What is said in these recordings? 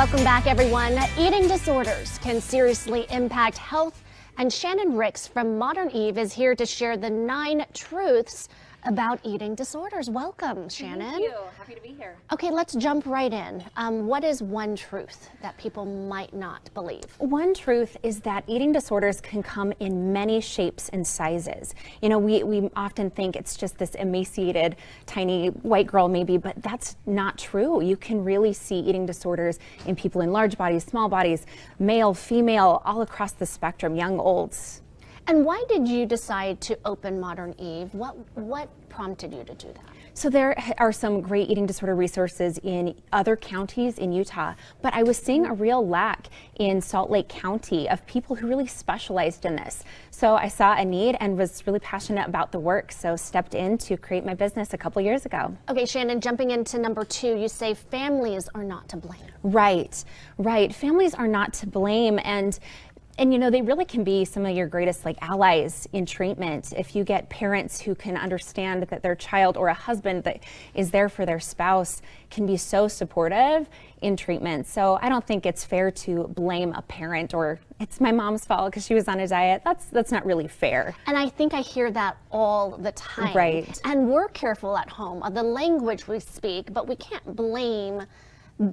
Welcome back, everyone. Eating disorders can seriously impact health, and Shannon Ricks from Modern Eve is here to share the 9 truths about eating disorders. Welcome, Shannon. Thank you. Happy to be here. Okay, let's jump right in. What is one truth that people might not believe? One truth is that eating disorders can come in many shapes and sizes. You know, we often think it's just this emaciated, tiny white girl maybe, but that's not true. You can really see eating disorders in people in large bodies, small bodies, male, female, all across the spectrum, young, olds. And why did you decide to open Modern Eve? What prompted you to do that? So there are some great eating disorder resources in other counties in Utah, but I was seeing a real lack in Salt Lake County of people who really specialized in this. So I saw a need and was really passionate about the work, so stepped in to create my business a couple years ago. Okay, Shannon, jumping into number 2, you say families are not to blame. Right. Families are not to blame, and you know, they really can be some of your greatest allies in treatment. If you get parents who can understand that their child or a husband that is there for their spouse can be so supportive in treatment. So I don't think it's fair to blame a parent or it's my mom's fault because she was on a diet. That's not really fair. And I think I hear that all the time. Right. And we're careful at home of the language we speak, but we can't blame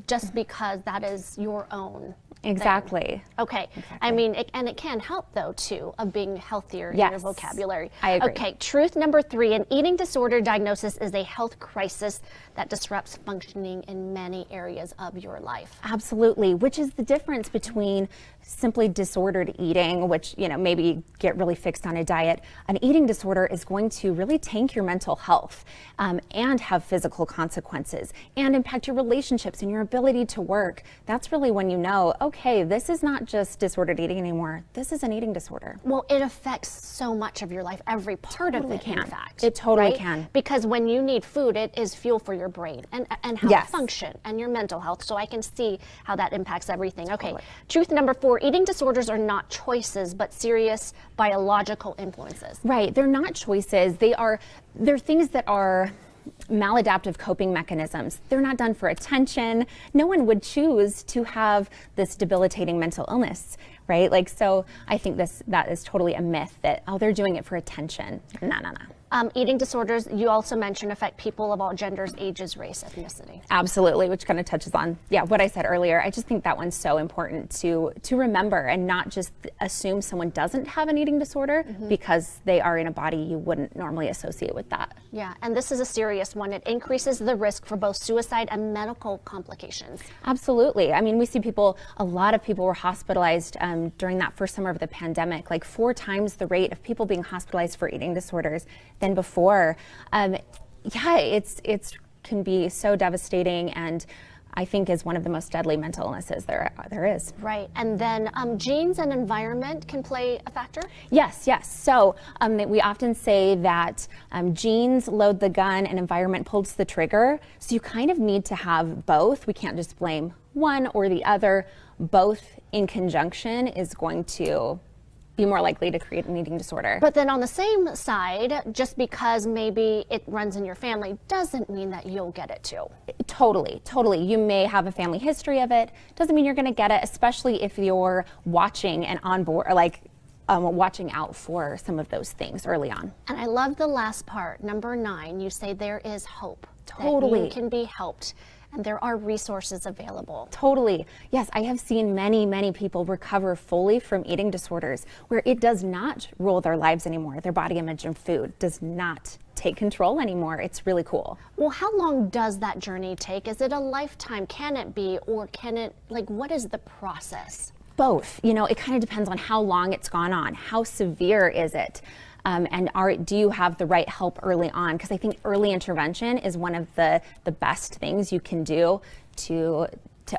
just because that is your own. Exactly. Okay. I mean, it can help though too of being healthier in your vocabulary. I agree. Okay. Truth number 3: an eating disorder diagnosis is a health crisis that disrupts functioning in many areas of your life. Absolutely. Which is the difference between simply disordered eating, which, you know, maybe get really fixed on a diet. An eating disorder is going to really tank your mental health and have physical consequences and impact your relationships and your ability to work. That's really when you know, okay, this is not just disordered eating anymore. This is an eating disorder. Well, it affects so much of your life, every part of it, in fact. It totally right? can. Because when you need food, it is fuel for your brain and how to function and your mental health. So I can see how that impacts everything. Okay. Totally. Truth number 4: eating disorders are not choices, but serious biological influences. Right. They're not choices. They're things that are maladaptive coping mechanisms. They're not done for attention. No one would choose to have this debilitating mental illness, right? So I think that is totally a myth that, oh, they're doing it for attention. No. Eating disorders, you also mentioned, affect people of all genders, ages, race, ethnicity. Absolutely, which kind of touches on, what I said earlier. I just think that one's so important to remember and not just assume someone doesn't have an eating disorder because they are in a body you wouldn't normally associate with that. Yeah, and this is a serious one. It increases the risk for both suicide and medical complications. Absolutely. I mean, we see a lot of people were hospitalized during that first summer of the pandemic, 4 times the rate of people being hospitalized for eating disorders than before. It's can be so devastating, and I think is one of the most deadly mental illnesses there is. Right, and then genes and environment can play a factor? Yes. So we often say that genes load the gun and environment pulls the trigger. So you kind of need to have both. We can't just blame one or the other. Both in conjunction is going to be more likely to create an eating disorder. But then on the same side, just because maybe it runs in your family doesn't mean that you'll get it too. Totally. You may have a family history of it. Doesn't mean you're going to get it, especially if you're watching and on board, watching out for some of those things early on. And I love the last part, number 9. You say there is hope. Totally. That you can be helped. And there are resources available. Totally. Yes, I have seen many people recover fully from eating disorders where it does not rule their lives anymore. Their body image and food does not take control anymore. It's really cool. Well, how long does that journey take? Is it a lifetime? Can it be? Or can it, what is the process? Both. You know, it kind of depends on how long it's gone on. How severe is it? And do you have the right help early on? Because I think early intervention is one of the best things you can do to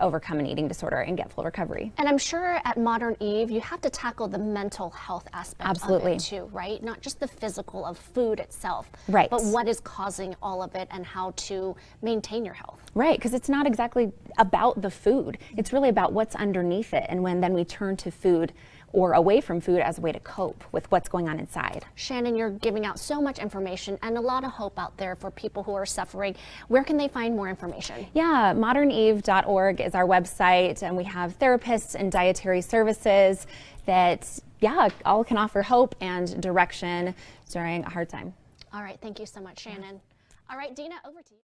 overcome an eating disorder and get full recovery. And I'm sure at Modern Eve, you have to tackle the mental health aspect of it too, right? Not just the physical of food itself, right? But what is causing all of it and how to maintain your health. Right, because it's not exactly about the food. It's really about what's underneath it. And then we turn to food, or away from food as a way to cope with what's going on inside. Shannon, you're giving out so much information and a lot of hope out there for people who are suffering. Where can they find more information? Yeah, moderneve.org is our website, and we have therapists and dietary services that, all can offer hope and direction during a hard time. All right, thank you so much, Shannon. All right, Dina, over to you.